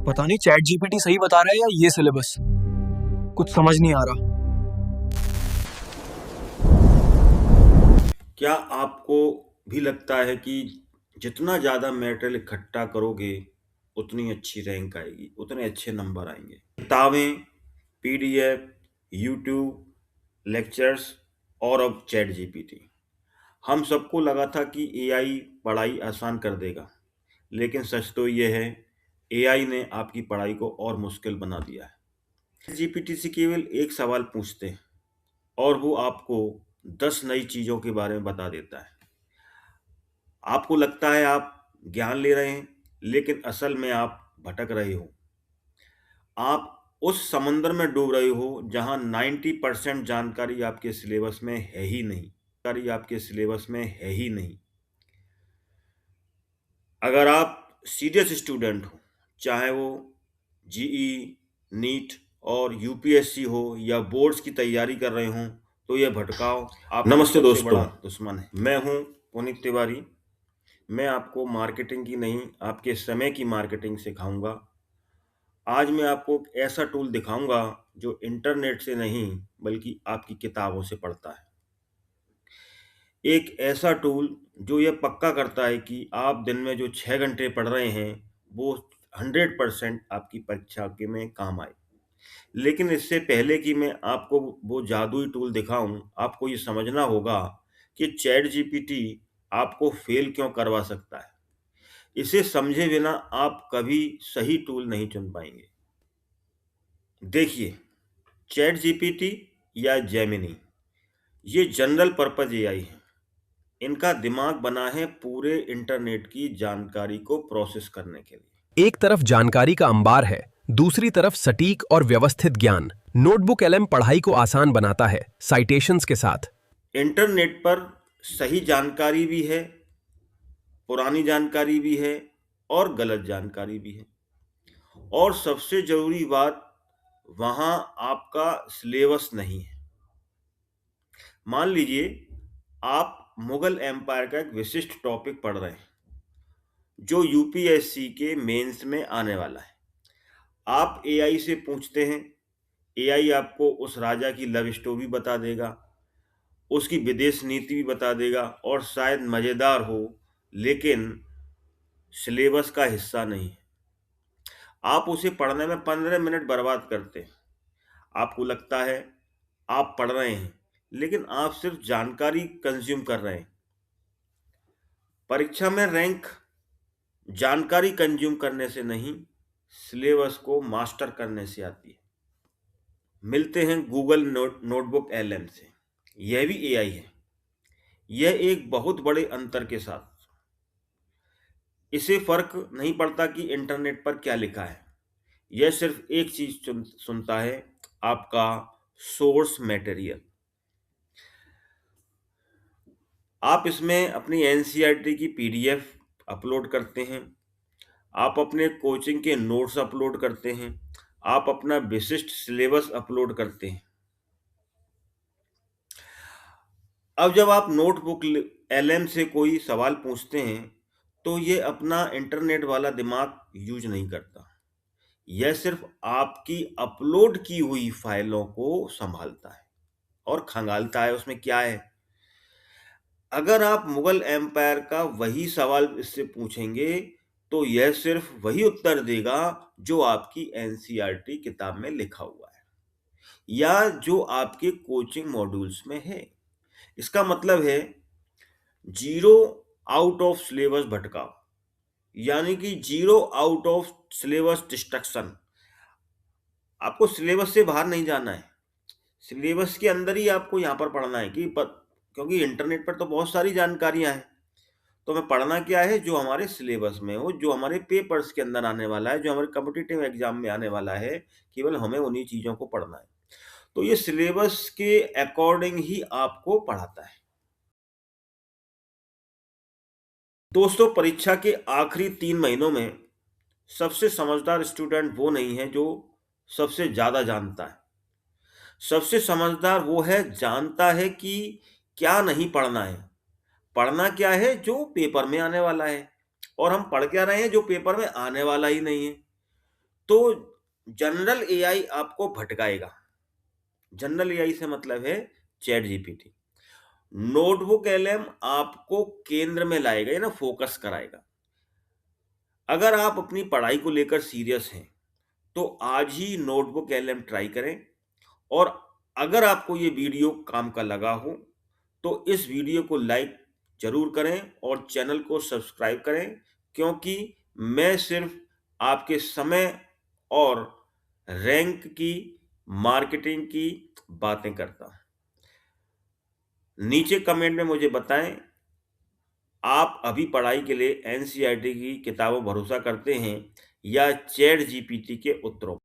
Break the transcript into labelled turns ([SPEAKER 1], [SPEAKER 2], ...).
[SPEAKER 1] पता नहीं chat GPT सही बता रहा है या ये सिलेबस, कुछ समझ नहीं आ रहा।
[SPEAKER 2] क्या आपको भी लगता है कि जितना ज़्यादा मटेरियल इकट्ठा करोगे, उतनी अच्छी रैंक आएगी, उतने अच्छे नंबर आएँगे? किताबें, पीडीएफ, यूट्यूब, लेक्चर्स और अब चैट जीपीटी। हम सबको लगा था कि एआई पढ़ाई आसान कर देगा, लेकिन सच तो ये है, एआई ने आपकी पढ़ाई को और मुश्किल बना दिया है। चैट जीपीटी से केवल एक सवाल पूछते हैं और वो आपको 10 नई चीज़ों के बारे में बता देता है। आपको लगता है आप ज्ञान ले रहे हैं, लेकिन असल में आप भटक रहे हो। आप उस समुद्र में डूब रहे हो जहां 90% जानकारी आपके सिलेबस में है ही नहीं। जानकारी आपके सिलेबस में है ही नहीं। अगर आप सीरियस स्टूडेंट हो, चाहे वो जीई, नीट और यूपीएससी हो या बोर्ड्स की तैयारी कर रहे हों, तो यह भटकाव आप नमस्ते दोस्तों, बड़ा दुश्मन है। मैं हूं पुनीत तिवारी। मैं आपको मार्केटिंग की नहीं, आपके समय की मार्केटिंग सिखाऊंगा। आज मैं आपको एक ऐसा टूल दिखाऊंगा जो इंटरनेट से नहीं, बल्कि आपकी किताबों से पढ़ता है। एक ऐसा टूल जो यह पक्का करता है कि आप दिन में जो 6 घंटे पढ़ रहे हैं, वो 100% आपकी परीक्षा के में काम आए। लेकिन इससे पहले कि मैं आपको वो जादुई टूल दिखाऊं, आपको ये समझना होगा कि चैट जीपीटी आपको फेल क्यों करवा सकता है। इसे समझे बिना आप कभी सही टूल नहीं चुन पाएंगे। देखिए, चैट जीपीटी या जेमिनी, ये जनरल पर्पज एआई है। इनका दिमाग बना है पूरे इंटरनेट की जानकारी को प्रोसेस करने के लिए।
[SPEAKER 3] एक तरफ जानकारी का अंबार है, दूसरी तरफ सटीक और व्यवस्थित ज्ञान। नोटबुक एलएम पढ़ाई को आसान बनाता है, साइटेशंस के साथ।
[SPEAKER 2] इंटरनेट पर सही जानकारी भी है, पुरानी जानकारी भी है और गलत जानकारी भी है। और सबसे जरूरी बात, वहां आपका सिलेबस नहीं है। मान लीजिए आप मुगल एम्पायर का एक विशिष्ट टॉपिक पढ़ रहे हैं, जो यूपीएससी के मेंस में आने वाला है। आप एआई से पूछते हैं, एआई आपको उस राजा की लव स्टोरी बता देगा, उसकी विदेश नीति भी बता देगा और शायद मज़ेदार हो, लेकिन सिलेबस का हिस्सा नहीं है। आप उसे पढ़ने में 15 मिनट बर्बाद करते हैं। आपको लगता है आप पढ़ रहे हैं, लेकिन आप सिर्फ जानकारी कंज्यूम कर रहे हैं। परीक्षा में रैंक जानकारी कंज्यूम करने से नहीं, सिलेबस को मास्टर करने से आती है। मिलते हैं गूगल नोटबुक एलएम से। यह भी एआई है, यह एक बहुत बड़े अंतर के साथ। इसे फर्क नहीं पड़ता कि इंटरनेट पर क्या लिखा है। यह सिर्फ एक चीज सुनता है, आपका सोर्स मटेरियल। आप इसमें अपनी एनसीईआरटी की पीडीएफ अपलोड करते हैं, आप अपने कोचिंग के नोट्स अपलोड करते हैं, आप अपना विशिष्ट सिलेबस अपलोड करते हैं। अब जब आप नोटबुक एलएम से कोई सवाल पूछते हैं, तो ये अपना इंटरनेट वाला दिमाग यूज नहीं करता। यह सिर्फ आपकी अपलोड की हुई फाइलों को संभालता है और खंगालता है उसमें क्या है। अगर आप मुगल एम्पायर का वही सवाल इससे पूछेंगे, तो यह सिर्फ वही उत्तर देगा जो आपकी एनसीईआरटी किताब में लिखा हुआ है या जो आपके कोचिंग मॉड्यूल्स में है। इसका मतलब है जीरो आउट ऑफ सिलेबस भटकाव, यानी कि zero out of syllabus destruction. आपको सिलेबस से बाहर नहीं जाना है, सिलेबस के अंदर ही आपको यहाँ पर पढ़ना है क्योंकि इंटरनेट पर तो बहुत सारी जानकारियां हैं। तो हमें पढ़ना क्या है, जो हमारे सिलेबस में हो, जो हमारे पेपर्स के अंदर आने वाला है, जो हमारे कॉम्पिटिटिव एग्जाम में आने वाला है, केवल हमें उन्हीं चीज़ों को पढ़ना है। तो ये सिलेबस के अकॉर्डिंग ही आपको पढ़ाता है। दोस्तों, परीक्षा के आखिरी 3 महीनों में सबसे समझदार स्टूडेंट वो नहीं है जो सबसे ज़्यादा जानता है। सबसे समझदार वो है, जानता है कि क्या नहीं पढ़ना है। पढ़ना क्या है, जो पेपर में आने वाला है। और हम पढ़ क्या रहे हैं, जो पेपर में आने वाला ही नहीं है। तो जनरल एआई आपको भटकाएगा। जनरल एआई से मतलब है चैट जीपीटी। नोटबुक एलएम आपको केंद्र में लाएगा, या ना फोकस कराएगा। अगर आप अपनी पढ़ाई को लेकर सीरियस हैं तो आज ही नोटबुक एलएम ट्राई करें। और अगर आपको ये वीडियो काम का लगा हो तो इस वीडियो को लाइक जरूर करें और चैनल को सब्सक्राइब करें, क्योंकि मैं सिर्फ आपके समय और रैंक की, मार्केटिंग की बातें करता हूं। नीचे कमेंट में मुझे बताएं, आप अभी पढ़ाई के लिए एनसीईआरटी की किताबों भरोसा करते हैं या चैट जीपीटी के उत्तरों।